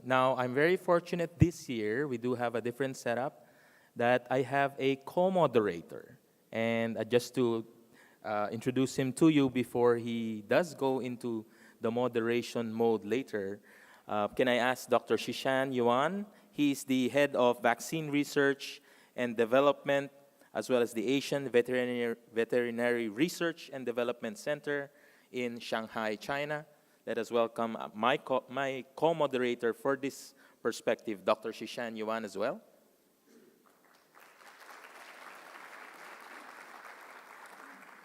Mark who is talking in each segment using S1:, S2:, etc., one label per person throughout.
S1: Now, I'm very fortunate this year, we do have a different setup, that I have a co-moderator. And just to introduce him to you before he does go into the moderation mode later, can I ask Dr. Shishan Yuan? He's the head of vaccine research and development, as well as the Asian Veterinary Research and Development Center in Shanghai, China. Let us welcome my co-moderator for this perspective, Dr. Shishan Yuan as well.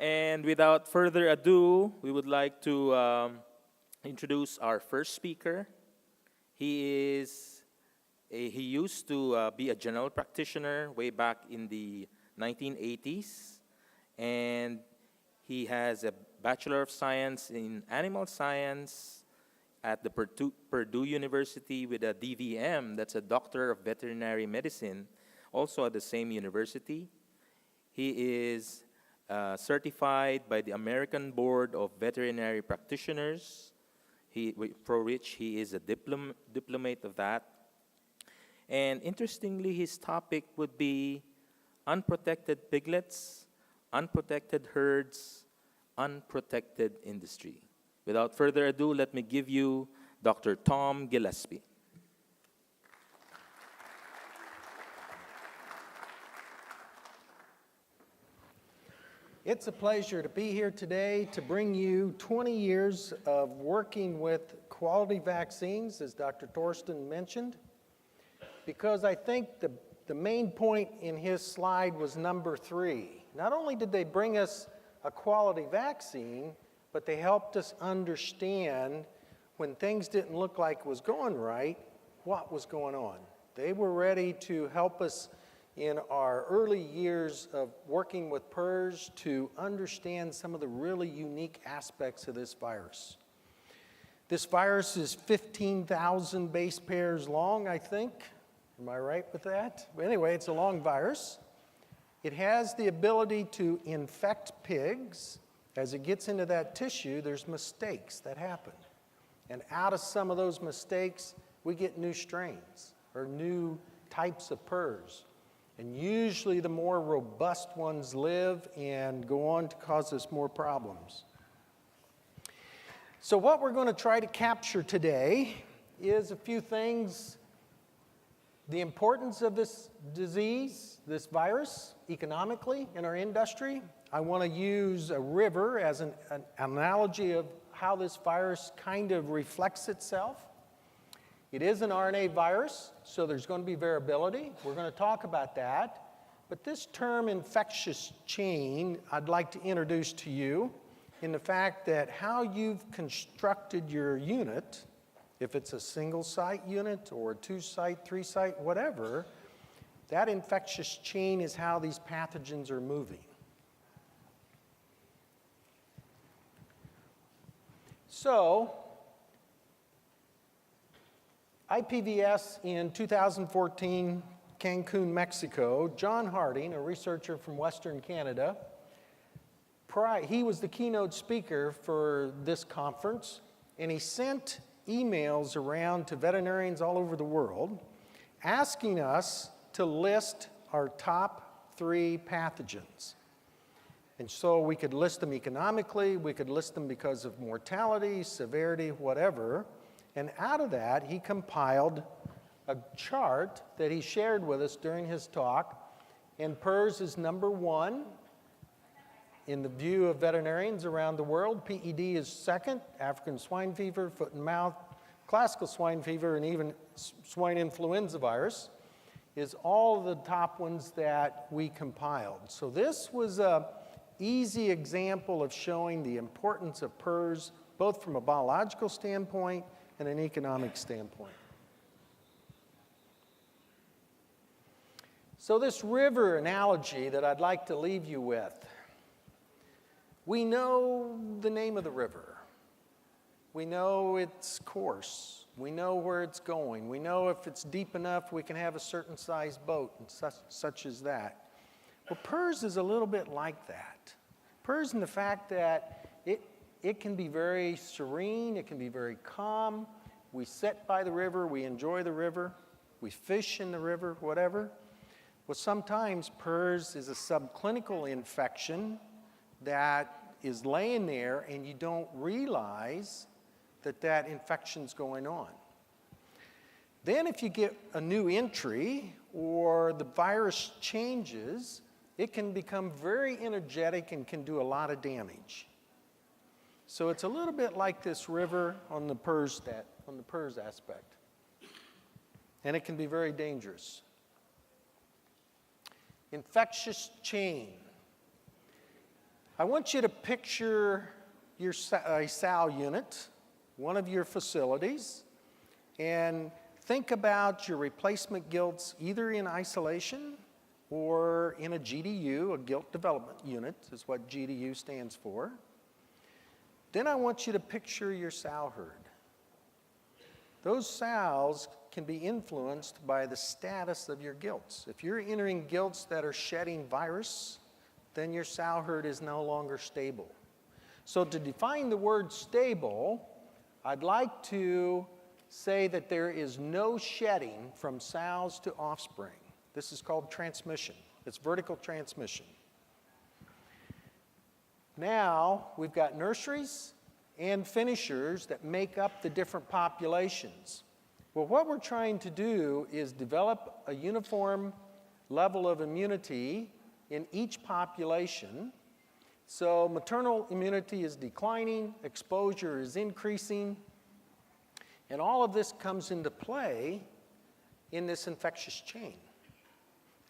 S1: And without further ado, we would like to introduce our first speaker. He used to be a general practitioner way back in the 1980s, and he has a Bachelor of Science in Animal Science at the Purdue University with a DVM, that's a Doctor of Veterinary Medicine, also at the same university. He is certified by the American Board of Veterinary Practitioners, for which he is a diplomate of that. And interestingly, his topic would be unprotected piglets, unprotected herds, unprotected industry. Without further ado, let me give you Dr. Tom Gillespie.
S2: It's a pleasure to be here today to bring you 20 years of working with quality vaccines, as Dr. Thorsten mentioned, because I think the main point in his slide was number 3. Not only did they bring us a quality vaccine, but they helped us understand when things didn't look like it was going right, what was going on. They were ready to help us in our early years of working with PRRS to understand some of the really unique aspects of this virus. This virus is 15,000 base pairs long, I think. Am I right with that? Anyway, it's a long virus. It has the ability to infect pigs. As it gets into that tissue, there's mistakes that happen. And out of some of those mistakes, we get new strains or new types of PRRS. And usually the more robust ones live and go on to cause us more problems. So what we're going to try to capture today is a few things. The importance of this disease, this virus, economically in our industry. I want to use a river as an analogy of how this virus kind of reflects itself. It is an RNA virus, so there's going to be variability. We're going to talk about that. But this term infectious chain, I'd like to introduce to you in the fact that how you've constructed your unit, if it's a single site unit or a 2-site, 3-site, whatever, that infectious chain is how these pathogens are moving. So, IPVS in 2014, Cancun, Mexico, John Harding, a researcher from Western Canada, he was the keynote speaker for this conference, and he sent emails around to veterinarians all over the world asking us to list our top 3 pathogens. And so we could list them economically, we could list them because of mortality, severity, whatever. And out of that, he compiled a chart that he shared with us during his talk. And PRRS is number 1 in the view of veterinarians around the world. PED is second, African swine fever, foot and mouth, classical swine fever, and even swine influenza virus is all the top ones that we compiled. So this was an easy example of showing the importance of PRRS, both from a biological standpoint and an economic standpoint. So this river analogy that I'd like to leave you with, we know the name of the river. We know its course. We know where it's going. We know if it's deep enough, we can have a certain size boat and such as that. Well, PRRS is a little bit like that. PRRS in the fact that it can be very serene, it can be very calm, We sit by the river, we enjoy the river, we fish in the river, whatever. Well, sometimes PRRS is a subclinical infection that is laying there and you don't realize that that infection's going on. Then if you get a new entry or the virus changes, it can become very energetic and can do a lot of damage. So it's a little bit like this river on the PRRS aspect. And it can be very dangerous. Infectious chain. I want you to picture a SAL unit, one of your facilities, and think about your replacement gilts either in isolation or in a GDU, a gilt development unit is what GDU stands for. Then I want you to picture your sow herd. Those sows can be influenced by the status of your gilts. If you're entering gilts that are shedding virus, then your sow herd is no longer stable. So to define the word stable, I'd like to say that there is no shedding from sows to offspring. This is called transmission. It's vertical transmission. Now, we've got nurseries and finishers that make up the different populations. Well, what we're trying to do is develop a uniform level of immunity in each population. So maternal immunity is declining, exposure is increasing, and all of this comes into play in this infectious chain.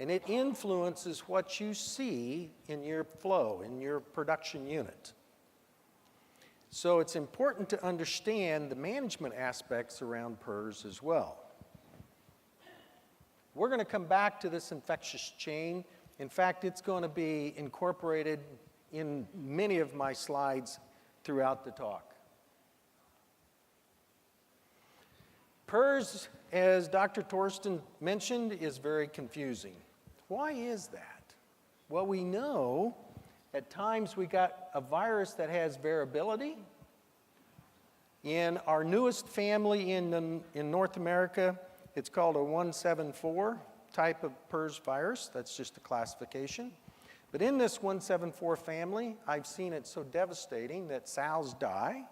S2: And it influences what you see in your flow, in your production unit. So it's important to understand the management aspects around PRRS as well. We're going to come back to this infectious chain. In fact, it's going to be incorporated in many of my slides throughout the talk. PRRS, as Dr. Torsten mentioned, is very confusing. Why is that? Well, we know at times we got a virus that has variability. In our newest family in North America, it's called a 174 type of PRRS virus. That's just a classification. But in this 174 family, I've seen it so devastating that sows die.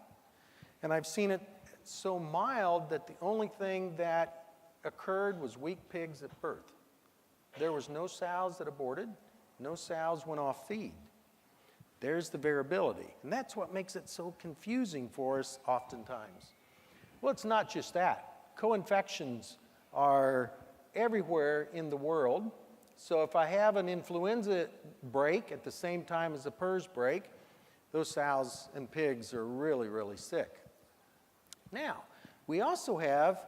S2: And I've seen it so mild that the only thing that occurred was weak pigs at birth. There was no sows that aborted, no sows went off feed. There's the variability. And that's what makes it so confusing for us oftentimes. Well, it's not just that. Co-infections are everywhere in the world. So if I have an influenza break at the same time as a PRRS break, those sows and pigs are really, really sick. Now, we also have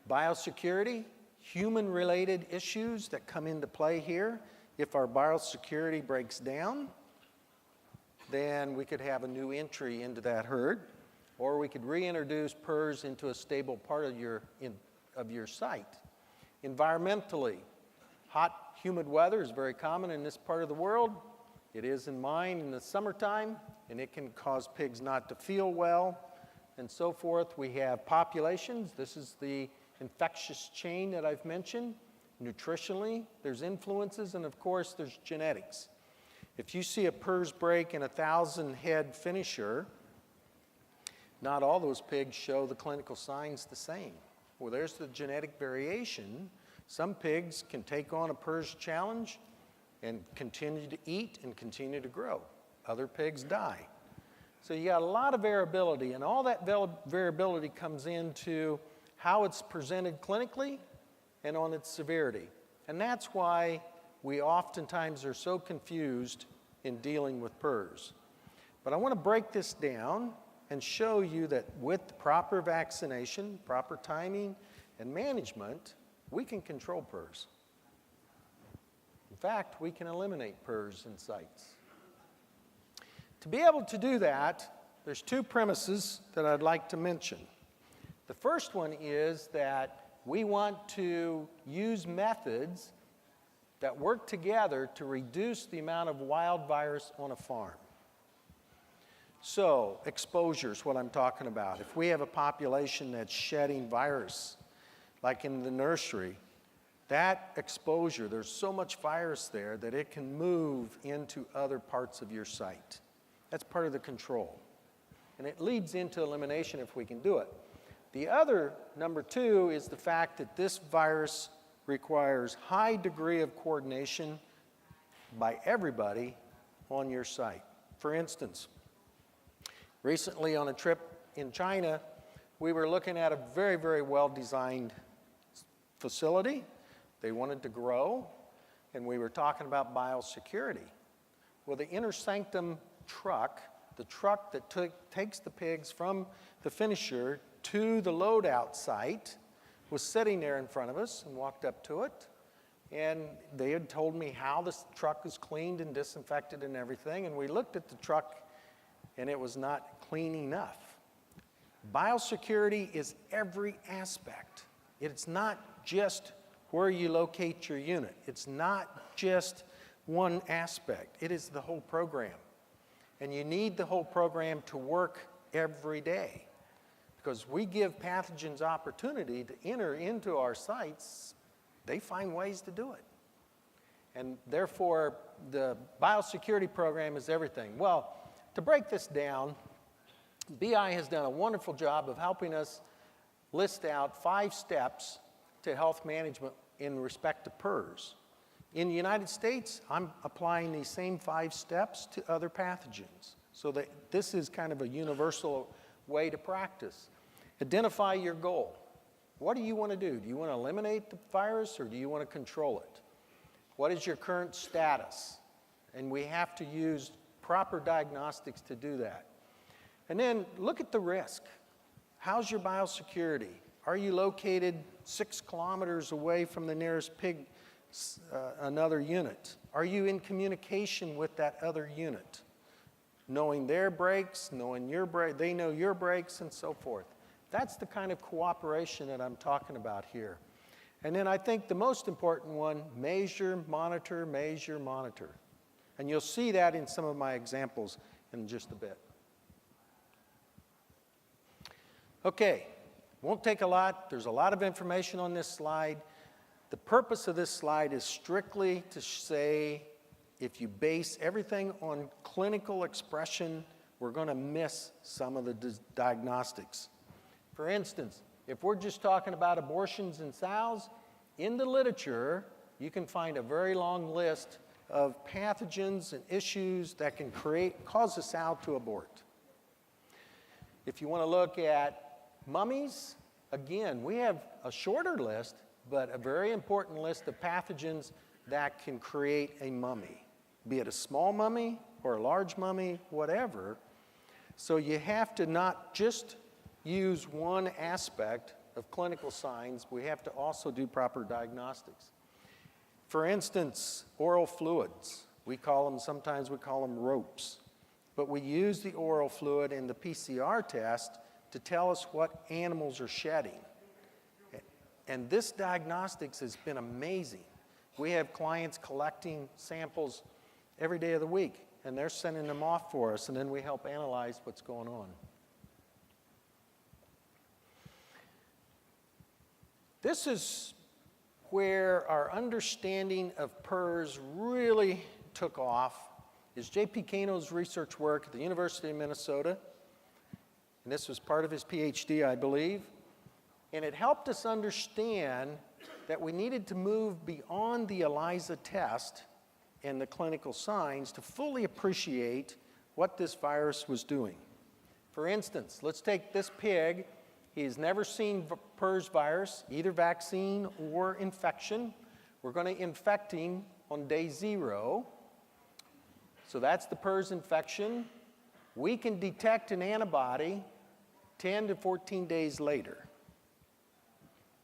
S2: biosecurity, human-related issues that come into play here. If our biosecurity breaks down, then we could have a new entry into that herd, or we could reintroduce PRRS into a stable part of your site. Environmentally, hot, humid weather is very common in this part of the world. It is in mine in the summertime, and it can cause pigs not to feel well, and so forth. We have populations. This is the infectious chain that I've mentioned. Nutritionally, there's influences, and of course, there's genetics. If you see a PRRS break in a 1,000-head finisher, not all those pigs show the clinical signs the same. Well, there's the genetic variation. Some pigs can take on a PRRS challenge and continue to eat and continue to grow. Other pigs die. So you got a lot of variability, and all that variability comes into how it's presented clinically and on its severity. And that's why we oftentimes are so confused in dealing with PRRS. But I want to break this down and show you that with proper vaccination, proper timing, and management, we can control PRRS. In fact, we can eliminate PRRS in sites. To be able to do that, there's two premises that I'd like to mention. The first one is that we want to use methods that work together to reduce the amount of wild virus on a farm. So, exposure is what I'm talking about. If we have a population that's shedding virus, like in the nursery, that exposure, there's so much virus there that it can move into other parts of your site. That's part of the control. And it leads into elimination if we can do it. The other, number two, is the fact that this virus requires high degree of coordination by everybody on your site. For instance, recently on a trip in China, we were looking at a very, very well-designed facility. They wanted to grow, and we were talking about biosecurity. Well, the inner sanctum truck, the truck that takes the pigs from the finisher to the loadout site, was sitting there in front of us, and walked up to it. And they had told me how this truck was cleaned and disinfected and everything. And we looked at the truck, and it was not clean enough. Biosecurity is every aspect. It's not just where you locate your unit. It's not just one aspect. It is the whole program. And you need the whole program to work every day, because we give pathogens opportunity to enter into our sites. They find ways to do it. And therefore, the biosecurity program is everything. Well, to break this down, BI has done a wonderful job of helping us list out 5 steps to health management in respect to PRRS. In the United States, I'm applying these same 5 steps to other pathogens. So that this is kind of a universal way to practice. Identify your goal. What do you want to do? Do you want to eliminate the virus, or do you want to control it? What is your current status? And we have to use proper diagnostics to do that. And then look at the risk. How's your biosecurity? Are you located 6 kilometers away from the nearest pig, another unit? Are you in communication with that other unit? Knowing their breaks, knowing your break, they know your breaks, and so forth. That's the kind of cooperation that I'm talking about here. And then I think the most important one, measure, monitor, measure, monitor. And you'll see that in some of my examples in just a bit. Okay, won't take a lot. There's a lot of information on this slide. The purpose of this slide is strictly to say, if you base everything on clinical expression, we're going to miss some of the diagnostics. For instance, if we're just talking about abortions in sows, in the literature, you can find a very long list of pathogens and issues that can cause a sow to abort. If you want to look at mummies, again, we have a shorter list, but a very important list of pathogens that can create a mummy, be it a small mummy or a large mummy, whatever. So you have to not just use one aspect of clinical signs, we have to also do proper diagnostics. For instance, oral fluids. Sometimes we call them ropes. But we use the oral fluid in the PCR test to tell us what animals are shedding. And this diagnostics has been amazing. We have clients collecting samples every day of the week, and they're sending them off for us, and then we help analyze what's going on. This is where our understanding of PRRS really took off, is J.P. Kano's research work at the University of Minnesota. And this was part of his PhD, I believe. And it helped us understand that we needed to move beyond the ELISA test and the clinical signs to fully appreciate what this virus was doing. For instance, let's take this pig. He's never seen PRRS virus, either vaccine or infection. We're going to infect him on day 0. So that's the PRRS infection. We can detect an antibody 10 to 14 days later.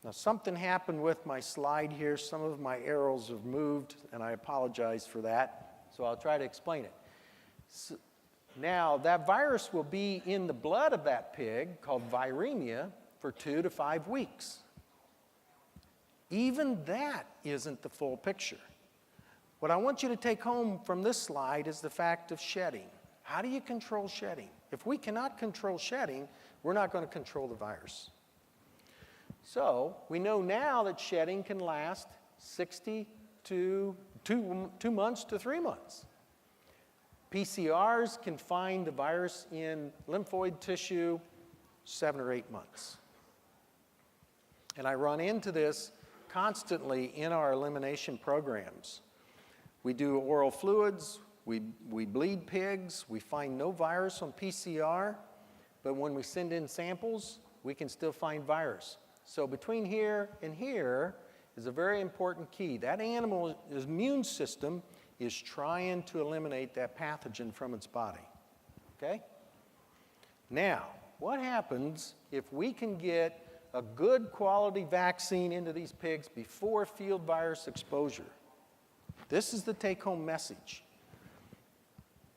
S2: Now, something happened with my slide here. Some of my arrows have moved, and I apologize for that. So I'll try to explain it. Now, that virus will be in the blood of that pig, called viremia, for 2 to 5 weeks. Even that isn't the full picture. What I want you to take home from this slide is the fact of shedding. How do you control shedding? If we cannot control shedding, we're not going to control the virus. So we know now that shedding can last 60 to 2 months to 3 months. PCRs can find the virus in lymphoid tissue 7 or 8 months. And I run into this constantly in our elimination programs. We do oral fluids, we bleed pigs, we find no virus on PCR, but when we send in samples, we can still find virus. So between here and here is a very important key. That animal's immune system is trying to eliminate that pathogen from its body, okay? Now, what happens if we can get a good quality vaccine into these pigs before field virus exposure? This is the take-home message.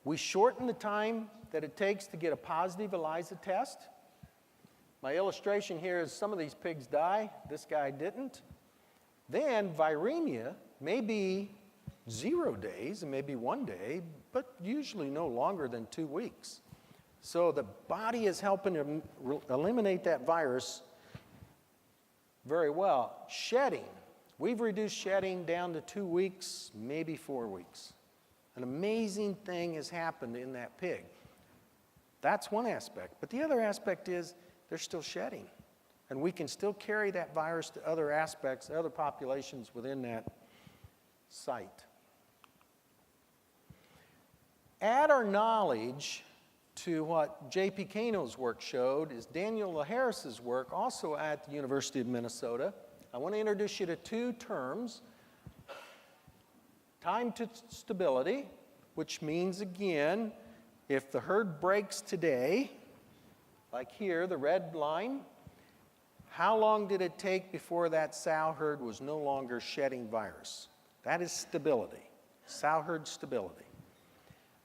S2: We shorten the time that it takes to get a positive ELISA test. My illustration here is some of these pigs die. This guy didn't. Then viremia may be 0 days and maybe 1 day, but usually no longer than 2 weeks. So the body is helping to eliminate that virus very well. Shedding. We've reduced shedding down to 2 weeks, maybe 4 weeks. An amazing thing has happened in that pig. That's one aspect. But the other aspect is they're still shedding. And we can still carry that virus to other aspects, other populations within that site. Add our knowledge to what J.P. Kano's work showed is Daniel LaHarris's work, also at the University of Minnesota. I want to introduce you to 2 terms. Time to stability, which means, again, if the herd breaks today, like here, the red line, how long did it take before that sow herd was no longer shedding virus? That is stability, sow herd stability.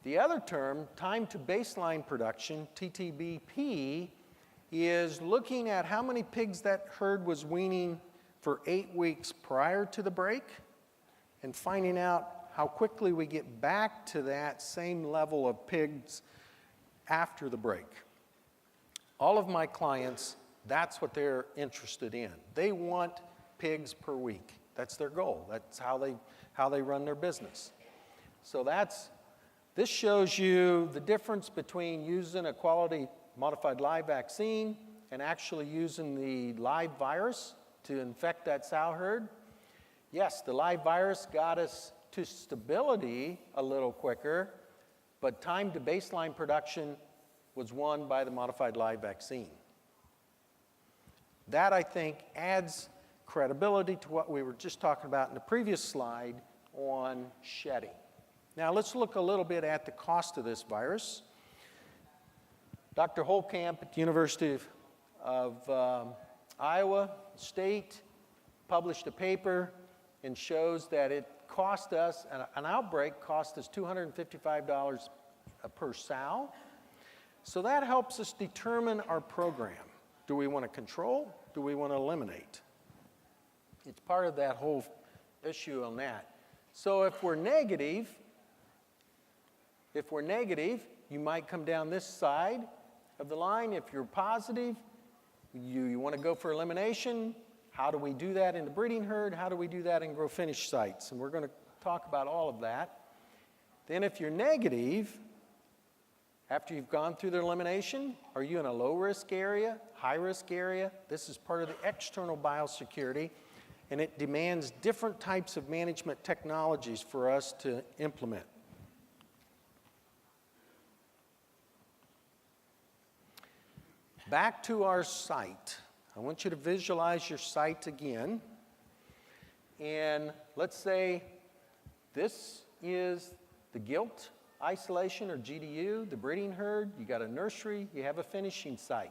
S2: The other term, time to baseline production, TTBP, is looking at how many pigs that herd was weaning for 8 weeks prior to the break and finding out how quickly we get back to that same level of pigs after the break. All of my clients, that's what they're interested in. They want pigs per week. That's their goal. That's how they run their business. So this shows you the difference between using a quality modified live vaccine and actually using the live virus to infect that sow herd. Yes, the live virus got us to stability a little quicker, but time to baseline production was won by the modified live vaccine. That, I think, adds credibility to what we were just talking about in the previous slide on shedding. Now, let's look a little bit at the cost of this virus. Dr. Holkamp at the University of Iowa State published a paper and shows that it cost us, an outbreak cost us $255 per sow. So that helps us determine our program. Do we want to control? Do we want to eliminate? It's part of that whole issue on that. So if we're negative, you might come down this side of the line. If you're positive, you want to go for elimination. How do we do that in the breeding herd? How do we do that in grow finish sites? And we're going to talk about all of that. Then if you're negative, after you've gone through the elimination, are you in a low-risk area, high-risk area? This is part of the external biosecurity, and it demands different types of management technologies for us to implement. Back to our site. I want you to visualize your site again. And let's say this is the gilt isolation or GDU, the breeding herd. You got a nursery, you have a finishing site.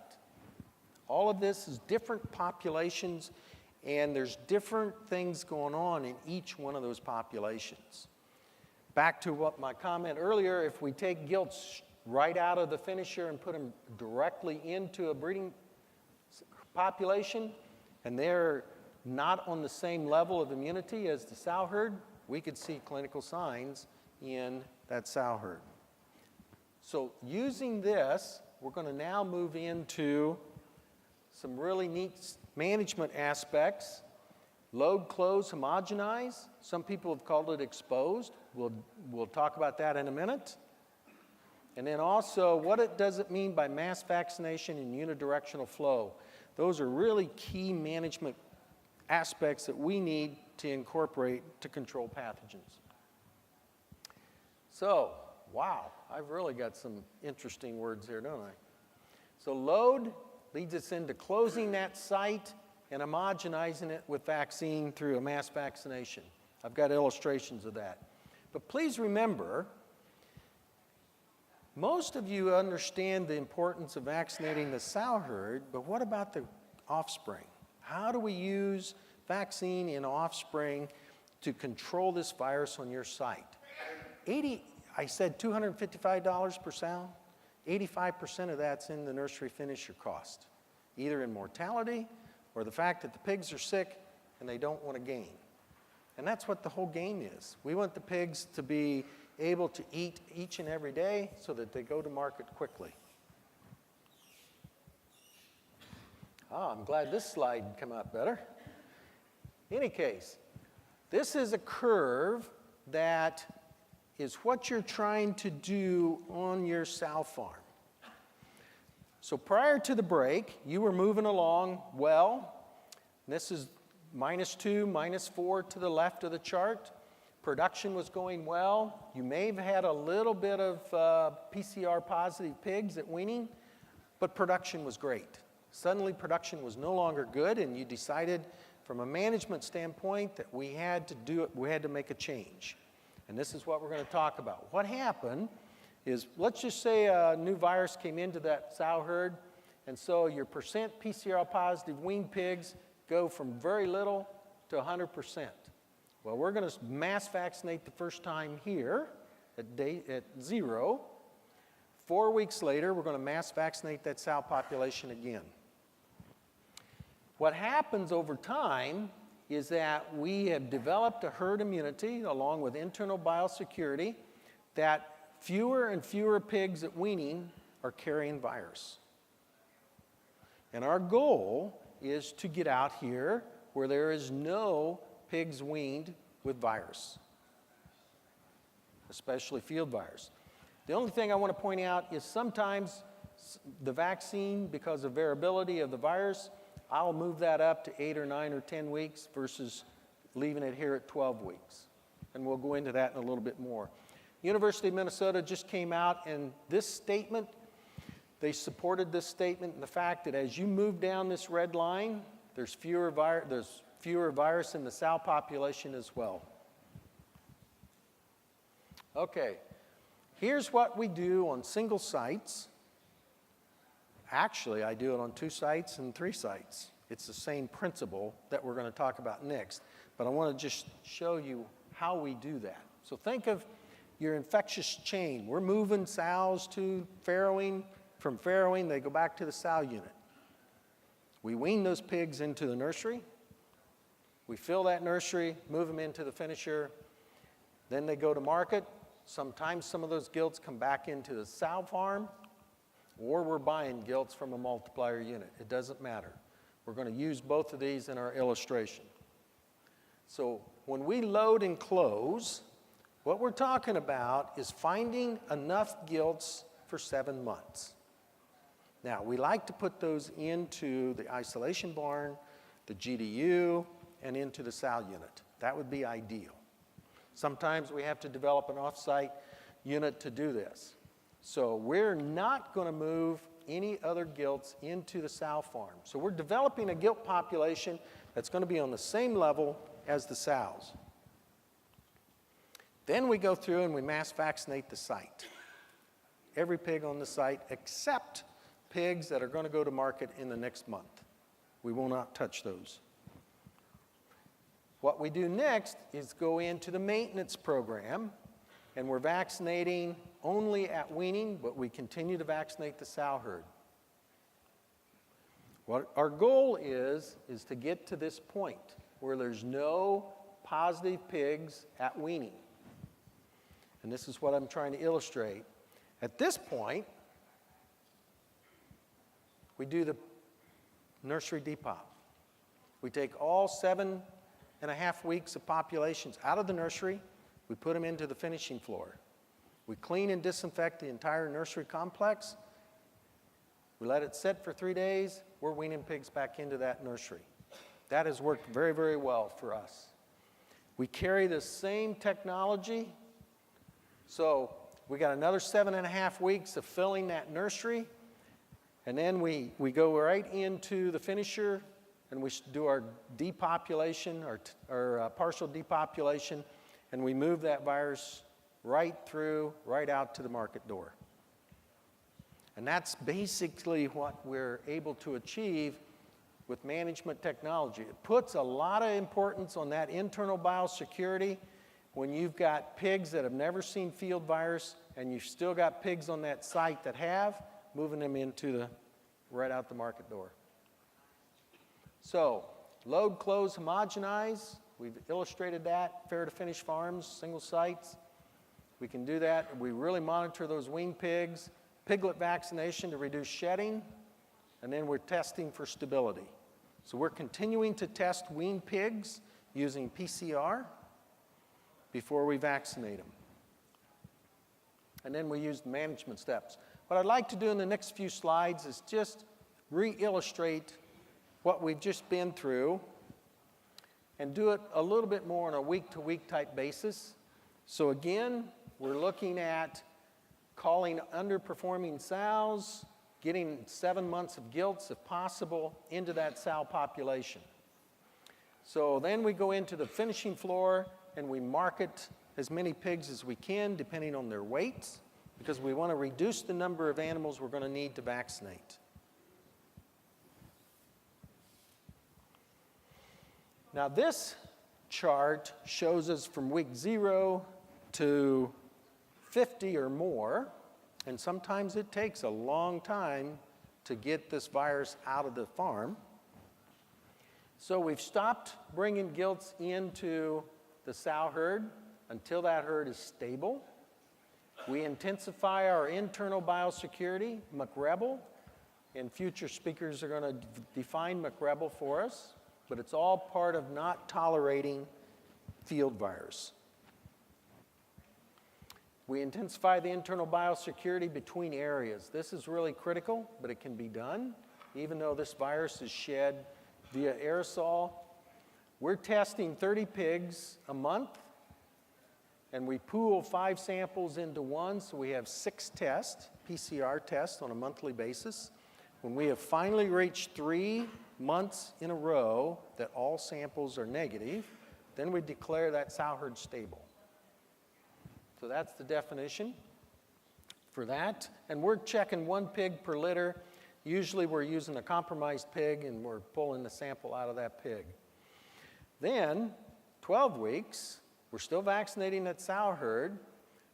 S2: All of this is different populations, and there's different things going on in each one of those populations. Back to what my comment earlier, if we take gilts right out of the finisher and put them directly into a breeding population, and they're not on the same level of immunity as the sow herd, we could see clinical signs in that sow herd. So using this we're going to now move into some really neat management aspects. Load, close, homogenize. Some people have called it exposed. We'll talk about that in a minute. And then also, what does it mean by mass vaccination and unidirectional flow? Those are really key management aspects that we need to incorporate to control pathogens. So, wow, I've really got some interesting words here, don't I? So load leads us into closing that site and homogenizing it with vaccine through a mass vaccination. I've got illustrations of that. But please remember, most of you understand the importance of vaccinating the sow herd, but what about the offspring? How do we use vaccine in offspring to control this virus on your site? I said $255 per sow. 85% of that's in the nursery finisher cost, either in mortality or the fact that the pigs are sick and they don't want to gain. And that's what the whole game is. We want the pigs to be able to eat each and every day so that they go to market quickly. I'm glad this slide came out better. In any case, this is a curve that is what you're trying to do on your sow farm. So prior to the break, you were moving along well. This is -2, -4 to the left of the chart. Production was going well. You may have had a little bit of PCR positive pigs at weaning, but production was great. Suddenly production was no longer good, and you decided from a management standpoint that we had to make a change. And this is what we're going to talk about. What happened is, let's just say a new virus came into that sow herd, and so your percent PCR positive weaned pigs go from very little to 100%. Well, we're going to mass vaccinate the first time here at 0. 4 weeks later, we're going to mass vaccinate that sow population again. What happens over time is that we have developed a herd immunity along with internal biosecurity that fewer and fewer pigs at weaning are carrying virus. And our goal is to get out here where there is no pigs weaned with virus, especially field virus. The only thing I want to point out is sometimes the vaccine, because of variability of the virus, I'll move that up to 8 or 9 or 10 weeks versus leaving it here at 12 weeks. And we'll go into that in a little bit more. University of Minnesota just came out, and this statement, they supported this statement in the fact that as you move down this red line, there's fewer virus in the sow population as well. Okay, here's what we do on single sites. Actually, I do it on 2 sites and 3 sites. It's the same principle that we're going to talk about next, but I want to just show you how we do that. So think of your infectious chain. We're moving sows to farrowing. From farrowing, they go back to the sow unit. We wean those pigs into the nursery. We fill that nursery, move them into the finisher. Then they go to market. Sometimes some of those gilts come back into the sow farm, or we're buying gilts from a multiplier unit. It doesn't matter. We're going to use both of these in our illustration. So when we load and close, what we're talking about is finding enough gilts for 7 months. Now, we like to put those into the isolation barn, the GDU, and into the sow unit. That would be ideal. Sometimes we have to develop an off-site unit to do this. So we're not going to move any other gilts into the sow farm. So we're developing a gilt population that's going to be on the same level as the sows. Then we go through and we mass vaccinate the site. Every pig on the site except pigs that are going to go to market in the next month. We will not touch those. What we do next is go into the maintenance program, and we're vaccinating only at weaning, but we continue to vaccinate the sow herd. What our goal is to get to this point where there's no positive pigs at weaning. And this is what I'm trying to illustrate. At this point, we do the nursery depop. We take all 7.5 weeks of populations out of the nursery. We put them into the finishing floor. We clean and disinfect the entire nursery complex. We let it sit for 3 days. We're weaning pigs back into that nursery. That has worked very, very well for us. We carry the same technology. So we got another 7.5 weeks of filling that nursery. And then we go right into the finisher and we do our depopulation, our partial depopulation, and we move that virus right out to the market door. And that's basically what we're able to achieve with management technology. It puts a lot of importance on that internal biosecurity when you've got pigs that have never seen field virus and you've still got pigs on that site that have, moving them into right out the market door. So, load, close, homogenize. We've illustrated that, fair to finish farms, single sites. We can do that. We really monitor those weaned pigs. Piglet vaccination to reduce shedding, and then we're testing for stability. So we're continuing to test weaned pigs using PCR before we vaccinate them. And then we use management steps. What I'd like to do in the next few slides is just re-illustrate what we've just been through and do it a little bit more on a week-to-week type basis. So again, we're looking at calling underperforming sows, getting 7 months of gilts, if possible, into that sow population. So then we go into the finishing floor and we market as many pigs as we can, depending on their weights, because we want to reduce the number of animals we're going to need to vaccinate. Now this chart shows us from week 0 to 50 or more, and sometimes it takes a long time to get this virus out of the farm. So we've stopped bringing gilts into the sow herd until that herd is stable. We intensify our internal biosecurity, McRebel, and future speakers are going to define McRebel for us, but it's all part of not tolerating field virus. We intensify the internal biosecurity between areas. This is really critical, but it can be done. Even though this virus is shed via aerosol, we're testing 30 pigs a month, and we pool 5 samples into one, so we have 6 tests, PCR tests on a monthly basis. When we have finally reached 3 months in a row that all samples are negative, then we declare that sow herd stable. So that's the definition for that. And we're checking 1 pig per litter. Usually we're using a compromised pig and we're pulling the sample out of that pig. Then, 12 weeks, we're still vaccinating that sow herd.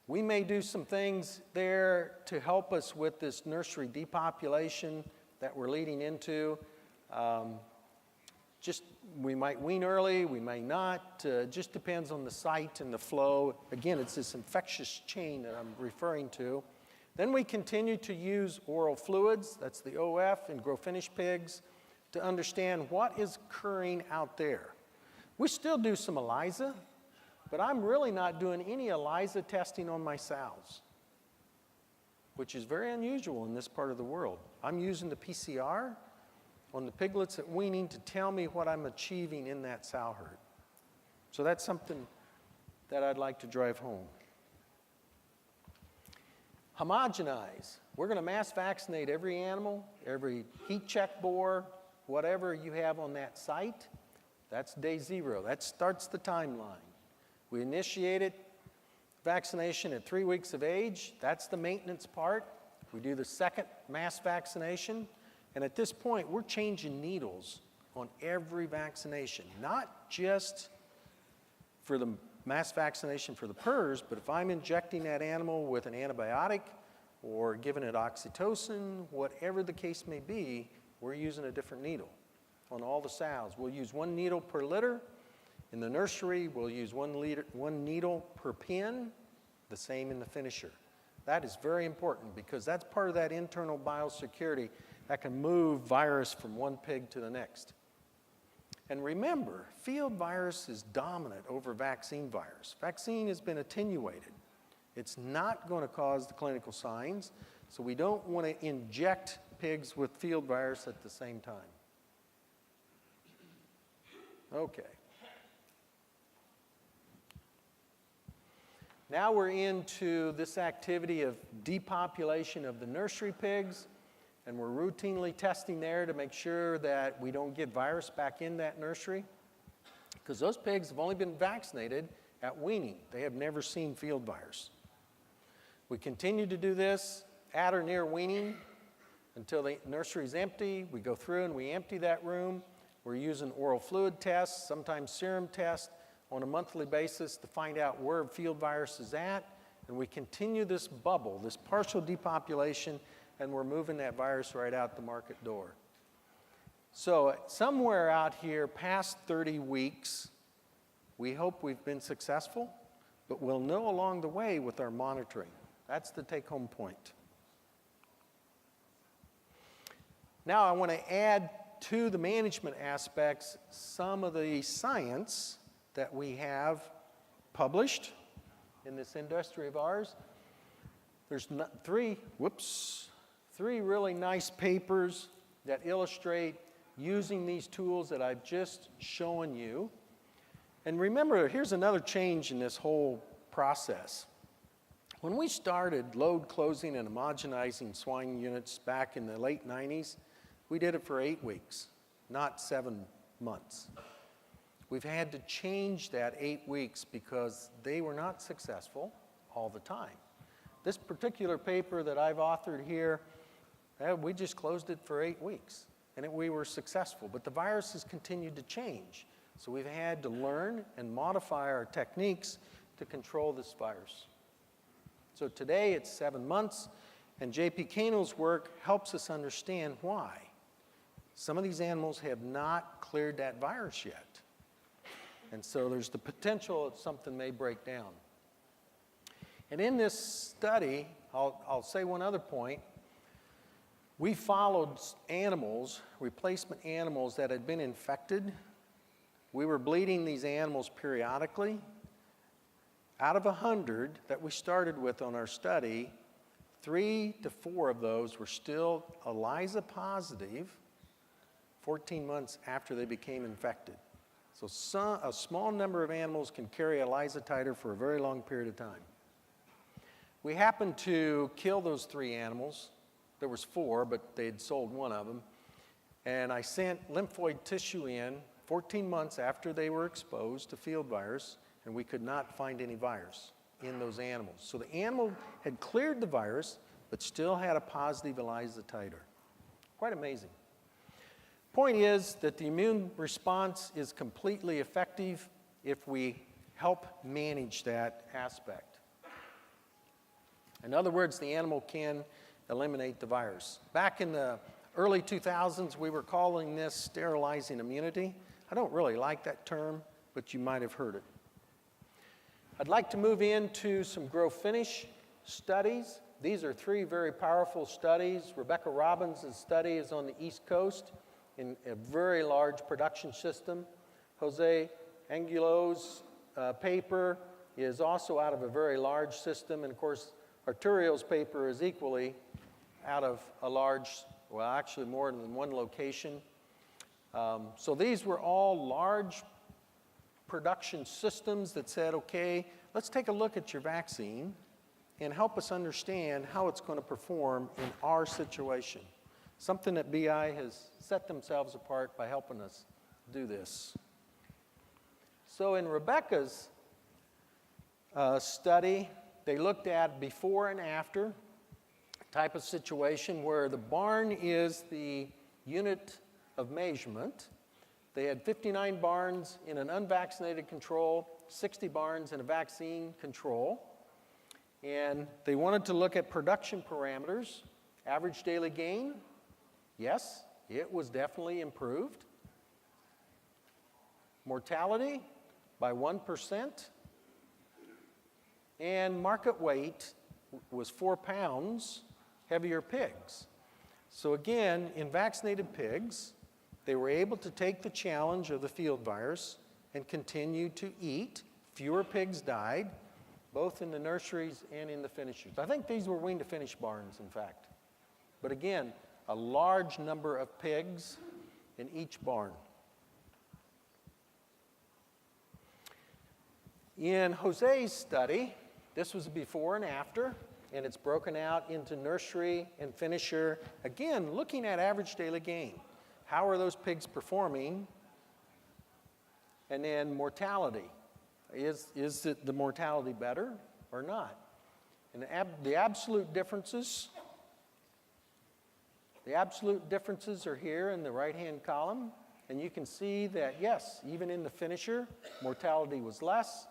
S2: We may do some things there to help us with this nursery depopulation that we're leading into. We might wean early, we may not. Just depends on the site and the flow. Again, it's this infectious chain that I'm referring to. Then we continue to use oral fluids, that's the OF, in grow-finish pigs, to understand what is occurring out there. We still do some ELISA, but I'm really not doing any ELISA testing on my sows, which is very unusual in this part of the world. I'm using the PCR on the piglets at weaning to tell me what I'm achieving in that sow herd. So that's something that I'd like to drive home. Homogenize. We're going to mass vaccinate every animal, every heat check boar, whatever you have on that site. That's day 0. That starts the timeline. We initiate it, vaccination at 3 weeks of age. That's the maintenance part. We do the second mass vaccination. And at this point, we're changing needles on every vaccination, not just for the mass vaccination for the PRRS, but if I'm injecting that animal with an antibiotic or giving it oxytocin, whatever the case may be, we're using a different needle on all the sows. We'll use 1 needle per litter. In the nursery, we'll use 1 needle per pin, the same in the finisher. That is very important because that's part of that internal biosecurity. that can move virus from one pig to the next. And remember, field virus is dominant over vaccine virus. Vaccine has been attenuated. It's not going to cause the clinical signs, so we don't want to inject pigs with field virus at the same time. Okay. Now we're into this activity of depopulation of the nursery pigs, and we're routinely testing there to make sure that we don't get virus back in that nursery, because those pigs have only been vaccinated at weaning. They have never seen field virus. We continue to do this at or near weaning until the nursery is empty. We go through and we empty that room. We're using oral fluid tests, sometimes serum tests, on a monthly basis to find out where field virus is at, and we continue this bubble, this partial depopulation, and we're moving that virus right out the market door. So somewhere out here past 30 weeks, we hope we've been successful, but we'll know along the way with our monitoring. That's the take-home point. Now I want to add to the management aspects some of the science that we have published in this industry of ours. There's three really nice papers that illustrate using these tools that I've just shown you. And remember, here's another change in this whole process. When we started load closing and homogenizing swine units back in the late 90s, we did it for 8 weeks, not 7 months. We've had to change that 8 weeks because they were not successful all the time. This particular paper that I've authored here, we just closed it for 8 weeks, and we were successful. But the virus has continued to change, so we've had to learn and modify our techniques to control this virus. So today it's 7 months, and J.P. Cano's work helps us understand why. Some of these animals have not cleared that virus yet. And so there's the potential that something may break down. And in this study, I'll say one other point. We followed animals, replacement animals that had been infected. We were bleeding these animals periodically. Out of 100 that we started with on our study, 3 to 4 of those were still ELISA positive 14 months after they became infected. So a small number of animals can carry ELISA titer for a very long period of time. We happened to kill those 3 animals. There was 4, but they'd sold 1 of them. And I sent lymphoid tissue in 14 months after they were exposed to field virus, and we could not find any virus in those animals. So the animal had cleared the virus, but still had a positive ELISA titer. Quite amazing. Point is that the immune response is completely effective if we help manage that aspect. In other words, the animal can eliminate the virus. Back in the early 2000s, we were calling this sterilizing immunity. I don't really like that term, but you might have heard it. I'd like to move into some grow-finish studies. These are 3 very powerful studies. Rebecca Robbins' study is on the East Coast in a very large production system. Jose Angulo's paper is also out of a very large system, and of course, Arturio's paper is equally out of a large, well, actually more than one location. So these were all large production systems that said, okay, let's take a look at your vaccine and help us understand how it's going to perform in our situation. Something that BI has set themselves apart by helping us do this. So in Rebecca's study, they looked at before and after type of situation where the barn is the unit of measurement. They had 59 barns in an unvaccinated control, 60 barns in a vaccine control. And they wanted to look at production parameters, average daily gain. Yes, it was definitely improved. Mortality by 1%. And market weight was 4 pounds heavier pigs. So again, in vaccinated pigs, they were able to take the challenge of the field virus and continue to eat. Fewer pigs died, both in the nurseries and in the finishers. I think these were wean to finish barns, in fact. But again, a large number of pigs in each barn. In Jose's study, this was before and after, and it's broken out into nursery and finisher. Again, looking at average daily gain. How are those pigs performing? And then mortality. Is the mortality better or not? And the absolute differences are here in the right-hand column. And you can see that, yes, even in the finisher, mortality was less.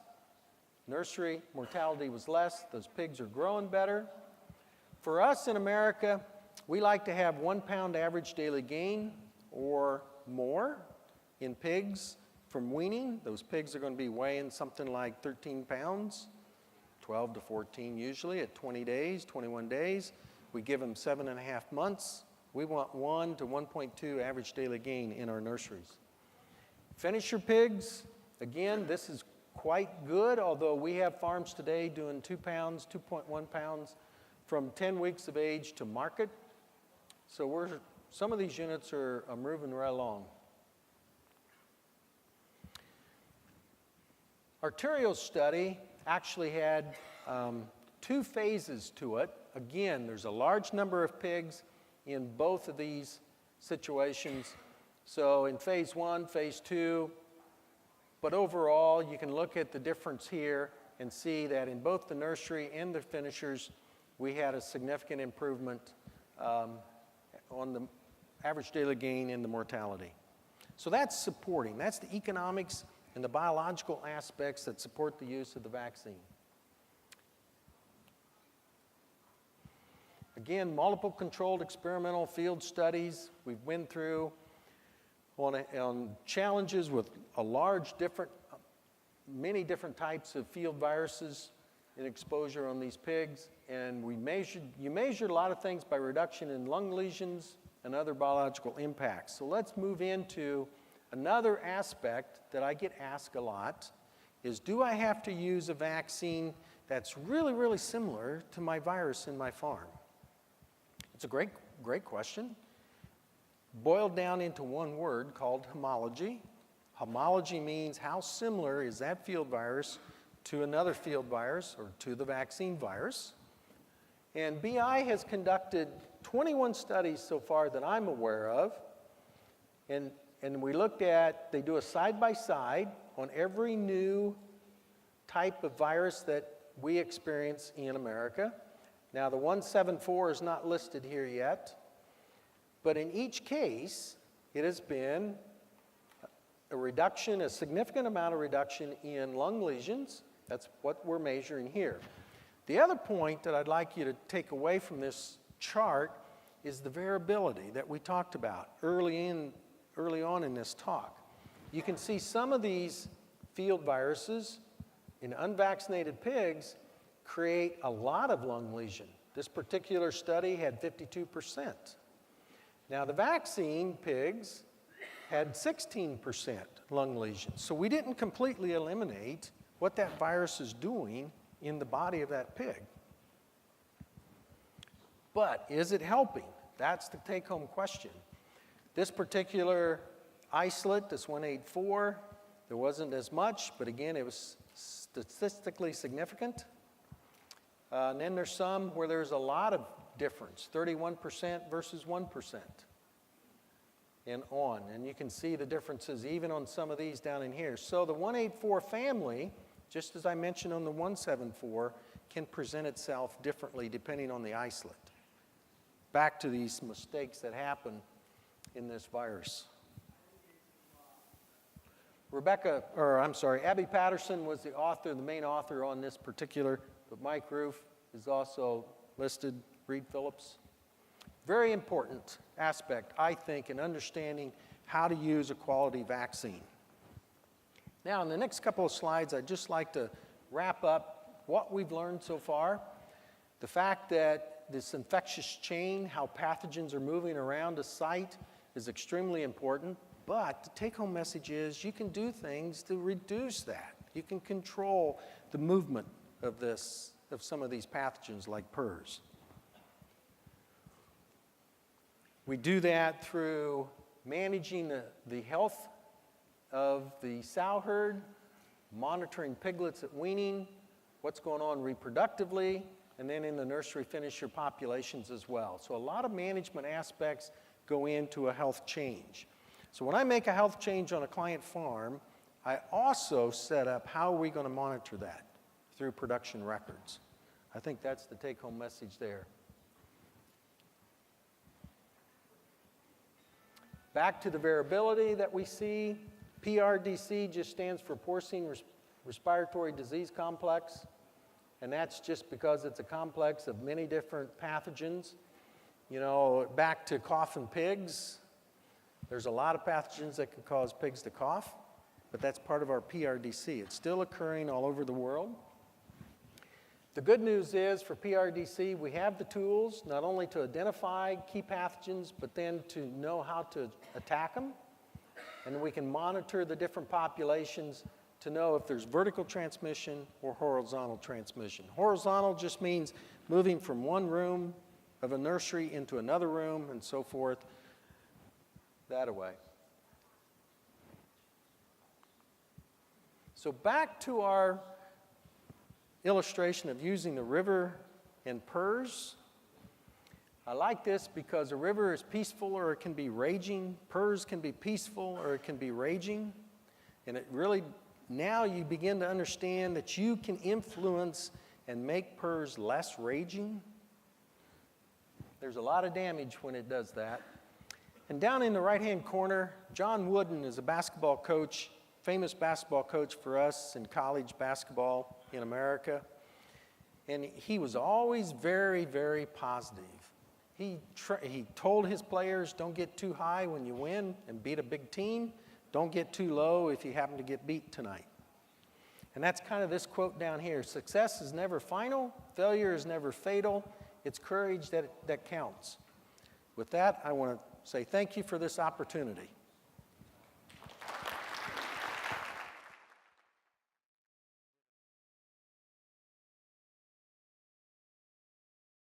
S2: Nursery, mortality was less. Those pigs are growing better. For us in America, we like to have 1 pound average daily gain or more in pigs from weaning. Those pigs are going to be weighing something like 13 pounds, 12 to 14 usually at 20 days, 21 days. We give them 7.5 months. We want 1 to 1.2 average daily gain in our nurseries. Finisher pigs, again, this is quite good, although we have farms today doing 2 pounds, 2.1 pounds from 10 weeks of age to market. So some of these units are moving right along. Arterio's study actually had 2 phases to it. Again, there's a large number of pigs in both of these situations. So in phase 1, phase 2, but overall, you can look at the difference here and see that in both the nursery and the finishers, we had a significant improvement on the average daily gain and the mortality. So that's supporting. That's the economics and the biological aspects that support the use of the vaccine. Again, multiple controlled experimental field studies we've been through on challenges with many different types of field viruses in exposure on these pigs. And you measured a lot of things by reduction in lung lesions and other biological impacts. So let's move into another aspect that I get asked a lot is, do I have to use a vaccine that's really, really similar to my virus in my farm? It's a great question. Boiled down into one word called homology. Homology means how similar is that field virus to another field virus or to the vaccine virus. And BI has conducted 21 studies so far that I'm aware of. And we looked at, they do a side-by-side on every new type of virus that we experience in America. Now, the 174 is not listed here yet. But in each case, it has been a significant amount of reduction in lung lesions. That's what we're measuring here. The other point that I'd like you to take away from this chart is the variability that we talked about early on in this talk. You can see some of these field viruses in unvaccinated pigs create a lot of lung lesion. This particular study had 52%. Now, the vaccine pigs had 16% lung lesions. So we didn't completely eliminate what that virus is doing in the body of that pig. But is it helping? That's the take-home question. This particular isolate, this 184, there wasn't as much, but again, it was statistically significant. And then there's some where there's a lot of difference, 31% versus 1%, and on. And you can see the differences even on some of these down in here. So the 184 family, just as I mentioned on the 174, can present itself differently depending on the isolate. Back to these mistakes that happen in this virus. Abby Patterson was the author, the main author on this particular, but Mike Roof is also listed. Reed Phillips. Very important aspect, I think, in understanding how to use a quality vaccine. Now, in the next couple of slides, I'd just like to wrap up what we've learned so far. The fact that this infectious chain, how pathogens are moving around a site, is extremely important. But the take-home message is you can do things to reduce that. You can control the movement of some of these pathogens like PRRS. We do that through managing the health of the sow herd, monitoring piglets at weaning, what's going on reproductively, and then in the nursery finisher populations as well. So a lot of management aspects go into a health change. So when I make a health change on a client farm, I also set up how are we going to monitor that through production records. I think that's the take-home message there. Back to the variability that we see, PRDC just stands for porcine respiratory disease complex, and that's just because it's a complex of many different pathogens. You know, back to coughing pigs, there's a lot of pathogens that can cause pigs to cough, but that's part of our PRDC. It's still occurring all over the world. The good news is for PRDC, we have the tools not only to identify key pathogens, but then to know how to attack them. And we can monitor the different populations to know if there's vertical transmission or horizontal transmission. Horizontal just means moving from one room of a nursery into another room and so forth, that away. So back to our illustration of using the river and PRRS. I like this because a river is peaceful or it can be raging. PRRS can be peaceful or it can be raging. And it really, now you begin to understand that you can influence and make PRRS less raging. There's a lot of damage when it does that. And down in the right-hand corner, John Wooden is a basketball coach, famous basketball coach for us in college basketball in America. And he was always very, very positive. He told his players, don't get too high when you win and beat a big team. Don't get too low if you happen to get beat tonight. And that's kind of this quote down here. Success is never final. Failure is never fatal. It's courage that counts. With that, I want to say thank you for this opportunity.